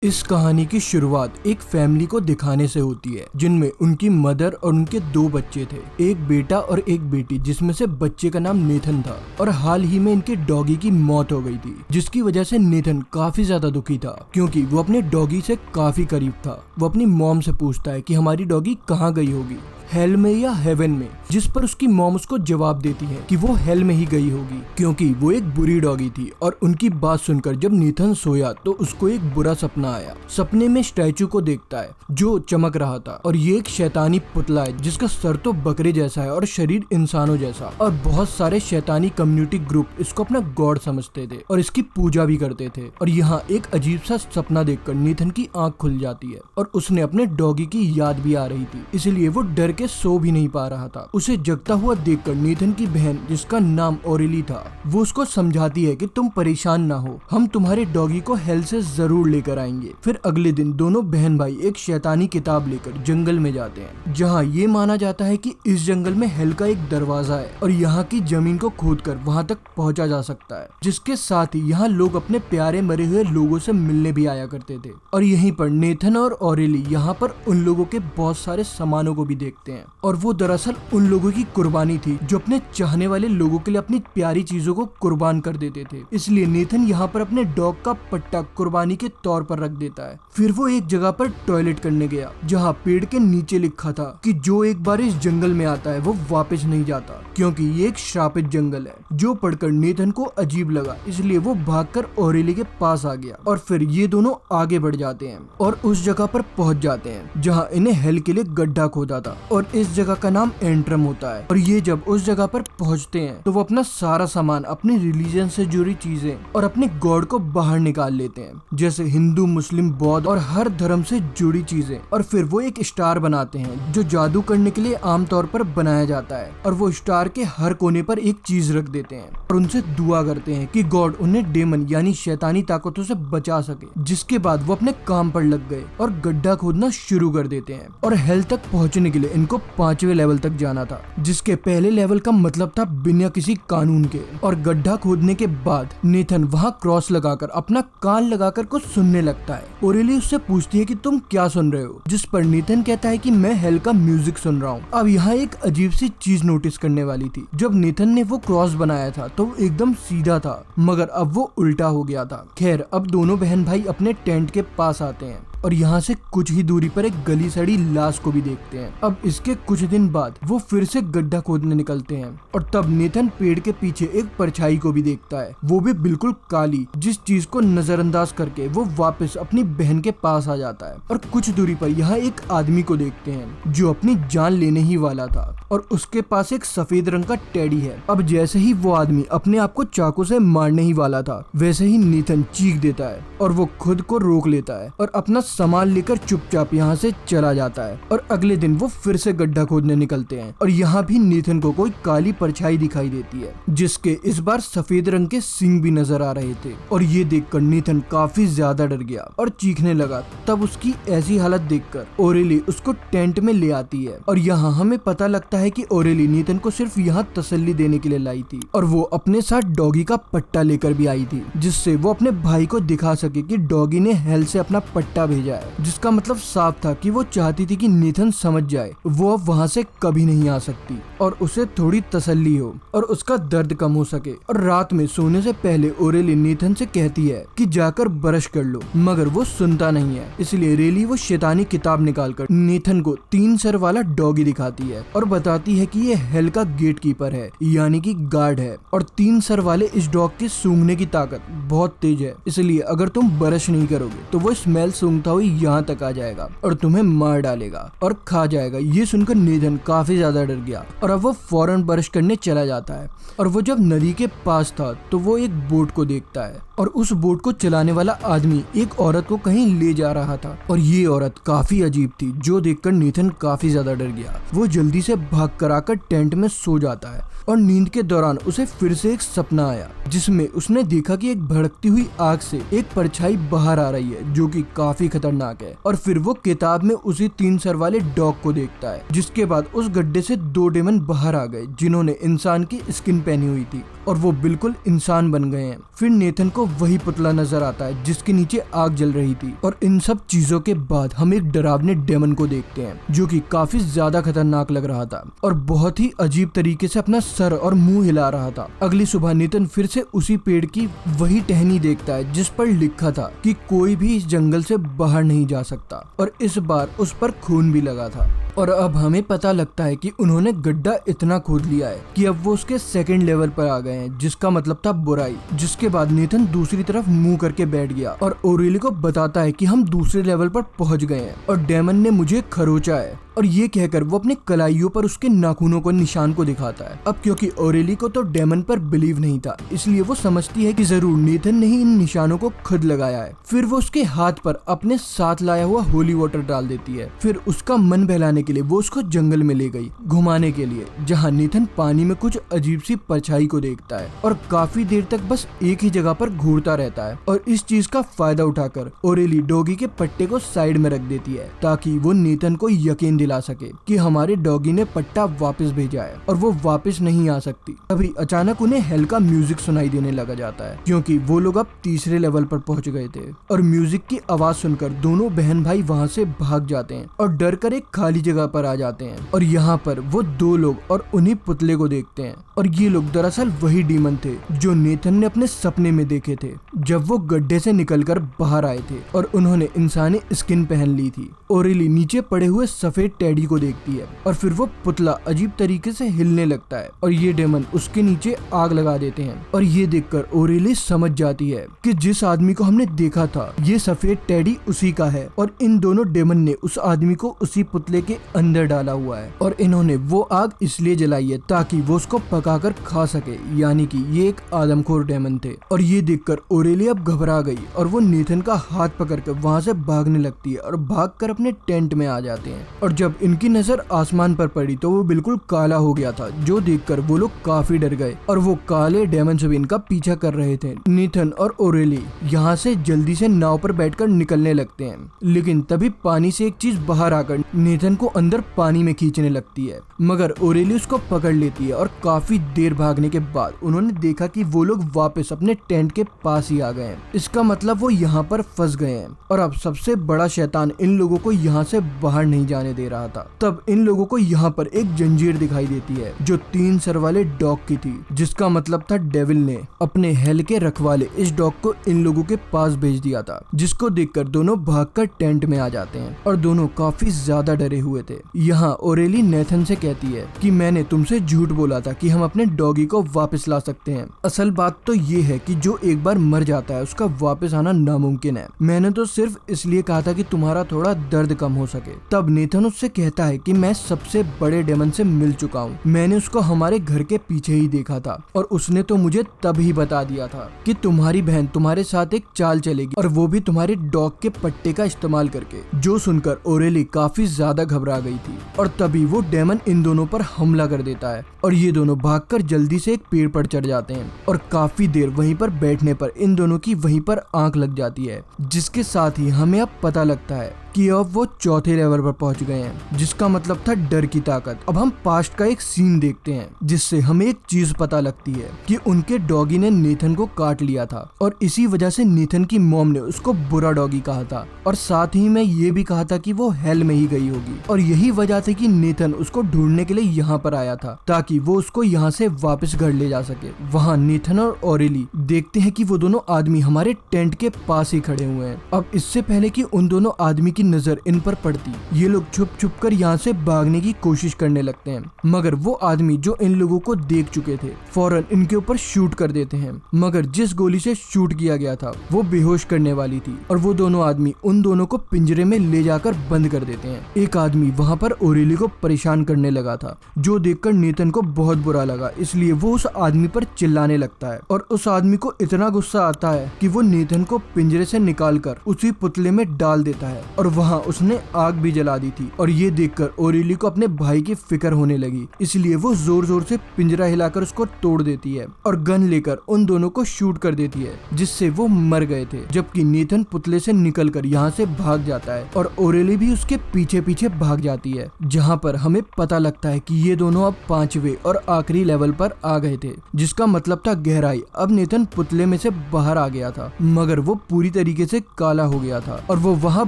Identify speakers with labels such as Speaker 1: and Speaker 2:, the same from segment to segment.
Speaker 1: इस कहानी की शुरुआत एक फैमिली को दिखाने से होती है जिनमें उनकी मदर और उनके दो बच्चे थे, एक बेटा और एक बेटी, जिसमें से बच्चे का नाम नेथन था। और हाल ही में इनके डॉगी की मौत हो गई थी, जिसकी वजह से नेथन काफी ज्यादा दुखी था क्योंकि वो अपने डॉगी से काफी करीब था। वो अपनी मॉम से पूछता है कि हमारी डॉगी कहाँ गई होगी, हेल में या हेवन में, जिस पर उसकी मॉम उसको जवाब देती है कि वो हेल में ही गई होगी क्योंकि वो एक बुरी डॉगी थी। और उनकी बात सुनकर जब नेथन सोया तो उसको एक बुरा सपना आया। सपने में स्टैचू को देखता है जो चमक रहा था और ये एक शैतानी पुतला है जिसका सर तो बकरे जैसा है और शरीर इंसानों जैसा। और बहुत सारे शैतानी कम्युनिटी ग्रुप इसको अपना गॉड समझते थे और इसकी पूजा भी करते थे। और यहाँ एक अजीब सा सपना देखकर नेथन की आंख खुल जाती है और उसने अपने डॉगी की याद भी आ रही थी, इसलिए वो डर के सो भी नहीं पा रहा था। उसे जगता हुआ देखकर नेथन की बहन, जिसका नाम ओरेली था, वो उसको समझाती है कि तुम परेशान ना हो, हम तुम्हारे डॉगी को हेल से जरूर लेकर आएंगे। फिर अगले दिन दोनों बहन भाई एक शैतानी किताब लेकर जंगल में जाते हैं, जहाँ ये माना जाता है कि इस जंगल में हेल का एक दरवाजा है और यहाँ की जमीन को खोदकर वहाँ तक पहुँचा जा सकता है, जिसके साथ ही यहाँ लोग अपने प्यारे मरे हुए लोगों से मिलने भी आया करते थे। और यहीं पर नेथन और ओरेली यहाँ पर उन लोगों के बहुत सारे सामानों को भी देखते हैं और वो दरअसल उन लोगों की कुर्बानी थी जो अपने चाहने वाले लोगों के लिए अपनी प्यारी चीजों को कुर्बान कर देते थे। इसलिए नेथन यहाँ पर अपने डॉग का पट्टा कुर्बानी के तौर पर रख देता है। फिर वो एक जगह पर टॉयलेट करने गया जहाँ पेड़ के नीचे लिखा था कि जो एक बार इस जंगल में आता है वो वापस नहीं जाता, क्योंकि ये एक श्रापित जंगल है। जो पढ़कर नेथन को अजीब लगा, इसलिए वो भागकर ओरेली के पास आ गया और फिर ये दोनों आगे बढ़ जाते हैं और उस जगह पर पहुंच जाते हैं जहाँ इन्हें हेल के लिए गड्ढा खोदा था और इस जगह का नाम एंट्रम होता है। और ये जब उस जगह पर पहुंचते हैं तो वो अपना सारा सामान, अपने रिलीजन से जुड़ी चीजें और अपने गॉड को बाहर निकाल लेते हैं, जैसे हिंदू, मुस्लिम, बौद्ध और हर धर्म से जुड़ी चीजें। और फिर वो एक स्टार बनाते हैं जो जादू करने के लिए आमतौर पर बनाया जाता है और वो स्टार के हर कोने पर एक चीज रख देते हैं और उनसे दुआ करते हैं कि गॉड उन्हें डेमन यानी शैतानी ताकतों से बचा सके। जिसके बाद वो अपने काम पर लग गए और गड्ढा खोदना शुरू कर देते हैं। और हेल तक पहुंचने के लिए इनको 5वें लेवल तक जाना था, जिसके पहले लेवल का मतलब था बिना किसी कानून के। और गड्ढा खोदने के बाद नेथन वहाँ क्रॉस लगाकर अपना कान लगाकर कुछ सुनने लगता है। ओरेली उससे पूछती है कि तुम क्या सुन रहे हो, जिस पर नेथन कहता है कि मैं हेल का म्यूजिक सुन रहा हूँ। अब यहाँ एक अजीब सी चीज नोटिस करने वाली थी। जब नेथन ने वो क्रॉस बनाया था तो वो एकदम सीधा था, मगर अब वो उल्टा हो गया था। खैर, अब दोनों बहन भाई अपने टेंट के पास आते हैं और यहाँ से कुछ ही दूरी पर एक गली सड़ी लाश को भी देखते हैं। अब इसके कुछ दिन बाद वो फिर से गड्ढा खोदने निकलते हैं और तब नेथन पेड़ के पीछे एक परछाई को भी देखता है, वो भी बिल्कुल काली, जिस चीज को नजरअंदाज करके वो वापस अपनी बहन के पास आ जाता है। और कुछ दूरी पर यहाँ एक आदमी को देखते हैं जो अपनी जान लेने ही वाला था और उसके पास एक सफेद रंग का टेडी है। अब जैसे ही वो आदमी अपने आप को चाकू से मारने ही वाला था, वैसे ही नेथन चीख देता है और वो खुद को रोक लेता है और अपना सामान लेकर चुपचाप यहाँ से चला जाता है। और अगले दिन वो फिर से गड्ढा खोदने निकलते हैं और यहाँ भी नेथन को कोई काली परछाई दिखाई देती है, जिसके इस बार सफेद रंग के सींग भी नजर आ रहे थे। और ये देखकर नेथन काफी ज्यादा डर गया और चीखने लगा। तब उसकी ऐसी हालत देखकर ओरेली उसको टेंट में ले आती है और यहाँ हमें पता लगता है कि ओरेली नेथन को सिर्फ यहाँ तसल्ली देने के लिए लाई थी और वो अपने साथ डॉगी का पट्टा लेकर भी आई थी, जिससे वो अपने भाई को दिखा सके कि डॉगी ने हेल से अपना पट्टा भेजा है, जिसका मतलब साफ था कि वो चाहती थी कि नेथन समझ जाए वो अब वहाँ से कभी नहीं आ सकती और उसे थोड़ी तसल्ली हो और उसका दर्द कम हो सके। और रात में सोने से पहले ओरेली नेथन से कहती है कि जाकर ब्रश कर लो, मगर वो सुनता नहीं है। इसलिए रेली वो शैतानी किताब निकालकर नेथन को 3 सर वाला डॉगी दिखाती है और बताती है कि ये हेल का गेट कीपर है, यानी कि गार्ड है। और 3 सर वाले इस डॉग के सूंघने की ताकत बहुत तेज है, इसलिए अगर तुम ब्रश नहीं करोगे तो वो स्मेल सूंघता हुई यहाँ तक आ जाएगा और तुम्हें मार डालेगा और खा जाएगा। ये सुनकर नेथन काफी ज्यादा डर गया और अब वो फौरन ब्रश करने चला जाता है। और वो जब नदी के पास था तो वो एक बोट को देखता है और उस बोट को चलाने वाला आदमी एक औरत को कहीं ले जा रहा था और ये औरत काफी अजीब थी, जो देखकर नेथन काफी ज्यादा डर गया। वो जल्दी से भाग कर आकर टेंट में सो जाता है और नींद के दौरान उसे फिर से एक सपना आया, जिसमें उसने देखा कि एक भड़कती हुई आग से एक परछाई बाहर आ रही है जो कि काफी खतरनाक है। और फिर वो किताब में उसी 3 सर वाले डॉग को देखता है, जिसके बाद उस गड्ढे से 2 डेमन बाहर आ गए जिन्होंने इंसान की स्किन पहनी हुई थी और वो बिल्कुल इंसान बन गए हैं। फिर नेथन को वही पुतला नजर आता है जिसके नीचे आग जल रही थी। और इन सब चीजों के बाद हम एक डरावने डेमन को देखते हैं जो कि काफी ज्यादा खतरनाक लग रहा था और बहुत ही अजीब तरीके से अपना सर और मुंह हिला रहा था। अगली सुबह नेथन फिर से उसी पेड़ की वही टहनी देखता है जिस पर लिखा था कि कोई भी इस जंगल से बाहर नहीं जा सकता, और इस बार उस पर खून भी लगा था। और अब हमें पता लगता है कि उन्होंने गड्ढा इतना खोद लिया है कि अब वो उसके 2nd लेवल पर आ गए हैं, जिसका मतलब था बुराई। जिसके बाद नेथन दूसरी तरफ मुंह करके बैठ गया और ओरेली को बताता है कि हम दूसरे लेवल पर पहुंच गए हैं और डेमन ने मुझे खरोचा है। और ये कहकर वो अपने कलाइयों पर उसके नाखूनों को निशान को दिखाता है। अब क्योंकि ओरेली को तो डेमन पर बिलीव नहीं था, इसलिए वो समझती है कि जरूर नेथन ने ही इन निशानों को खुद लगाया है। फिर वो उसके हाथ पर अपने साथ लाया हुआ होली वाटर डाल देती है। फिर उसका मन बहलाने के लिए वो उसको जंगल में ले गई घुमाने के लिए, जहाँ नेथन पानी में कुछ अजीब सी परछाई को देखता है और काफी देर तक बस एक ही जगह पर घूरता रहता है। और इस चीज का फायदा उठाकर ओरेली डॉगी के पट्टे को साइड में रख देती है ताकि वो नेथन को यकीन दिला सके कि हमारे डॉगी ने पट्टा वापस भेजा है और वो वापस नहीं आ सकती। अभी अचानक उन्हें हेल का म्यूजिक सुनाई देने लगा जाता है क्योंकि वो लोग अब तीसरे लेवल पर पहुंच गए थे। और म्यूजिक की आवाज सुनकर दोनों बहन भाई वहां से भाग जाते हैं और डर कर एक खाली जगह पर आ जाते हैं। और यहाँ पर वो 2 लोग और उन्हीं पुतले को देखते हैं। और ये लोग दरअसल वही डीमन थे जो नेथन ने अपने सपने में देखे थे जब वो गड्ढे से निकलकर बाहर आए थे और उन्होंने इंसानी स्किन पहन ली थी। ओरेली नीचे पड़े हुए सफेद टेडी को देखती है और फिर वो पुतला अजीब तरीके से हिलने लगता है और ये डेमन उसके नीचे आग लगा देते हैं। और ये देखकर ओरेली समझ जाती है कि जिस आदमी को हमने देखा था ये सफेद टेडी उसी का है और इन दोनों डेमन ने उस आदमी को उसी पुतले के अंदर डाला हुआ है। और इन्होंने वो आग इसलिए जलाई है ताकि वो उसको पकाकर खा सके, यानी कि ये एक आदमखोर डेमन थे। और ये देखकर ओरेली अब घबरा गई और वो नेथन का हाथ पकड़कर वहां से भागने लगती है और भागकर अपने टेंट में आ जाते हैं। और जब इनकी नजर आसमान पर पड़ी तो वो बिल्कुल काला हो गया था, जो देखकर वो लोग काफी डर गए और वो काले डेमन से भी इनका पीछा कर रहे थे। नेथन और ओरेली यहाँ से जल्दी से नाव पर बैठकर निकलने लगते हैं, लेकिन तभी पानी से एक चीज बाहर आकर नेथन को अंदर पानी में खींचने लगती है, मगर ओरेली उसको पकड़ लेती है। और काफी देर भागने के बाद उन्होंने देखा कि वो लोग वापस अपने टेंट के पास ही आ गए हैं। इसका मतलब वो यहाँ पर फंस गए हैं और अब सबसे बड़ा शैतान इन लोगों को यहाँ से बाहर नहीं जाने दे रहा था। तब इन लोगों को यहाँ पर एक जंजीर दिखाई देती है जो 3 सर वाले डॉग की थी, जिसका मतलब था डेविल ने अपने हेल के रखवाले इस डॉग को इन लोगों के पास भेज दिया था, जिसको देखकर दोनों भागकर टेंट में आ जाते हैं और दोनों काफी ज्यादा डरे हुए थे। यहाँ ओरेली नेथन से कहती है कि मैंने तुमसे झूठ बोला था कि हम अपने डॉगी को वापस ला सकते हैं। असल बात तो ये है कि जो एक बार मर जाता है उसका वापस आना नामुमकिन है। मैंने तो सिर्फ इसलिए कहा था कि तुम्हारा थोड़ा दर्द कम हो सके। तब नेथन उससे कहता है कि मैं सबसे बड़े डेमन से मिल चुका हूँ, मैंने उसको हमारे घर के पीछे ही देखा था और उसने तो मुझे तब ही बता दिया था कि तुम्हारी बहन तुम्हारे साथ एक चाल चलेगी और वो भी तुम्हारे डॉग के पट्टे का इस्तेमाल करके। जो सुनकर ओरेली काफी ज्यादा घबरा गई थी और तभी वो डेमन इन दोनों पर हमला कर देता है और ये दोनों भागकर जल्दी से एक पेड़ पर चढ़ जाते हैं। और काफी देर वहीं पर बैठने पर इन दोनों की वहीं पर आंख लग जाती है, जिसके साथ ही हमें अब पता लगता है कि अब वो 4थे लेवल पर पहुंच गए हैं, जिसका मतलब था डर की ताकत। अब हम पास्ट का एक सीन देखते हैं जिससे हमें एक चीज पता लगती है कि उनके डॉगी ने नेथन को काट लिया था और इसी वजह से नेथन की मॉम ने उसको बुरा डॉगी कहा था और साथ ही में ये भी कहा था कि वो हेल में ही गई होगी। और यही वजह थी कि नेथन उसको ढूंढने के लिए यहाँ पर आया था ताकि वो उसको यहाँ से वापस घर ले जा सके। वहाँ नेथन और ओरेली देखते हैं कि वो दोनों आदमी हमारे टेंट के पास ही खड़े हुए हैं। अब इससे पहले कि उन दोनों आदमी की नजर इन पर पड़ती, ये लोग छुप छुप कर यहाँ से भागने की कोशिश करने लगते हैं, मगर वो आदमी जो इन लोगों को देख चुके थे फौरन इनके ऊपर शूट कर देते हैं। मगर जिस गोली से शूट किया गया था वो बेहोश करने वाली थी और वो दोनों आदमी उन दोनों को पिंजरे में ले जाकर बंद कर देते हैं। एक आदमी वहाँ पर ओरेली को परेशान करने लगा था, जो देखकर नेथन को बहुत बुरा लगा, इसलिए वो उस आदमी पर चिल्लाने लगता है और उस आदमी को इतना गुस्सा आता है कि वो नेथन को पिंजरे से निकालकर उसी पुतले में डाल देता है और वहाँ उसने आग भी जला दी थी। और ये देखकर ओरेली को अपने भाई की फिक्र होने लगी, इसलिए वो जोर जोर से पिंजरा हिलाकर उसको तोड़ देती है और गन लेकर उन दोनों को शूट कर देती है, जिससे वो मर गए थे। जबकि नेथन पुतले से निकलकर यहाँ से भाग जाता है और ओरेली भी उसके पीछे पीछे भाग जाती है, जहाँ पर हमें पता लगता है कि ये दोनों अब 5वें और आखिरी लेवल पर आ गए थे, जिसका मतलब था गहराई। अब नेथन पुतले में से बाहर आ गया था, मगर वो पूरी तरीके से काला हो गया था और वो वहाँ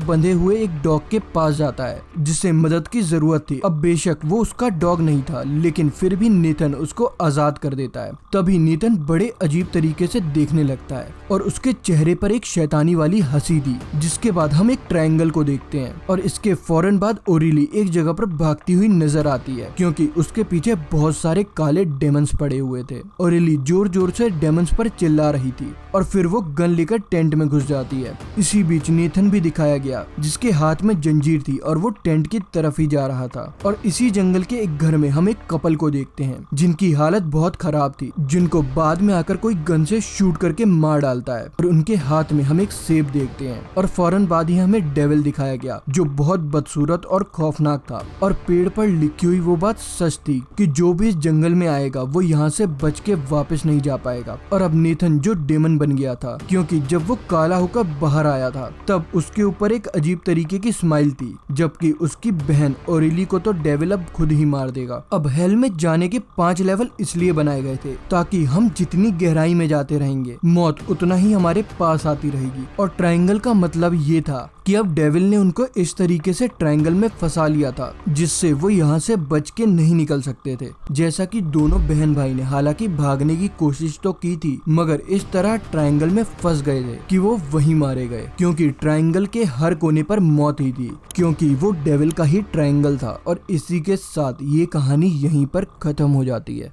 Speaker 1: बंधे हुए एक डॉग के पास जाता है, जिसे मदद की जरूरत थी। अब बेशक वो उसका डॉग नहीं था, लेकिन फिर भी नेथन उसको आजाद कर देता है। तभी नेथन बड़े अजीब तरीके से देखने लगता है और उसके चेहरे पर एक शैतानी वाली हंसी थी, जिसके बाद हम एक ट्रायंगल को देखते हैं और इसके फौरन बाद ओरेली एक जगह पर भागती हुई नजर आती है, क्योंकि उसके पीछे बहुत सारे काले डेमंस पड़े हुए थे। ओरेली जोर जोर से डेमंस पर चिल्ला रही थी और फिर वो गन लेकर टेंट में घुस जाती है। इसी बीच नेथन भी दिखाया गया, जिसके हाथ में जंजीर थी और वो टेंट की तरफ ही जा रहा था। और इसी जंगल के एक घर में हम एक कपल को देखते हैं, जिनकी हालत बहुत खराब थी, जिनको बाद में आकर कोई गन से शूट करके मार डालता है और उनके हाथ में हम एक सेब देखते हैं। और फौरन बाद ही हमें डेविल दिखाया गया, जो बहुत बदसूरत और खौफनाक था। और पेड़ पर लिखी हुई वो बात सच थी कि जो भी इस जंगल में आएगा वो यहाँ से बच के वापस नहीं जा पाएगा। और अब नेथन जो डेमन बन गया था, क्योंकि जब वो काला होकर बाहर आया था तब उसके ऊपर एक अजीब तरीके की स्माइल थी, जबकि उसकी बहन ओरेली को तो डेविल अब खुद ही मार देगा। अब हेल में जाने के 5 लेवल इसलिए बनाए गए थे ताकि हम जितनी गहराई में जाते रहेंगे मौत उतना ही हमारे पास आती रहेगी। और ट्रायंगल का मतलब ये था कि अब डेविल ने उनको इस तरीके से ट्रायंगल में फंसा लिया था, जिससे वो यहाँ से बच के नहीं निकल सकते थे। जैसा कि दोनों बहन भाई ने हालांकि भागने की कोशिश तो की थी, मगर इस तरह ट्रायंगल में फंस गए थे कि वो वहीं मारे गए, क्योंकि ट्रायंगल के हर कोने पर मौत ही थी, क्योंकि वो डेविल का ही ट्रायंगल था। और इसी के साथ ये कहानी यहीं पर खत्म हो जाती है।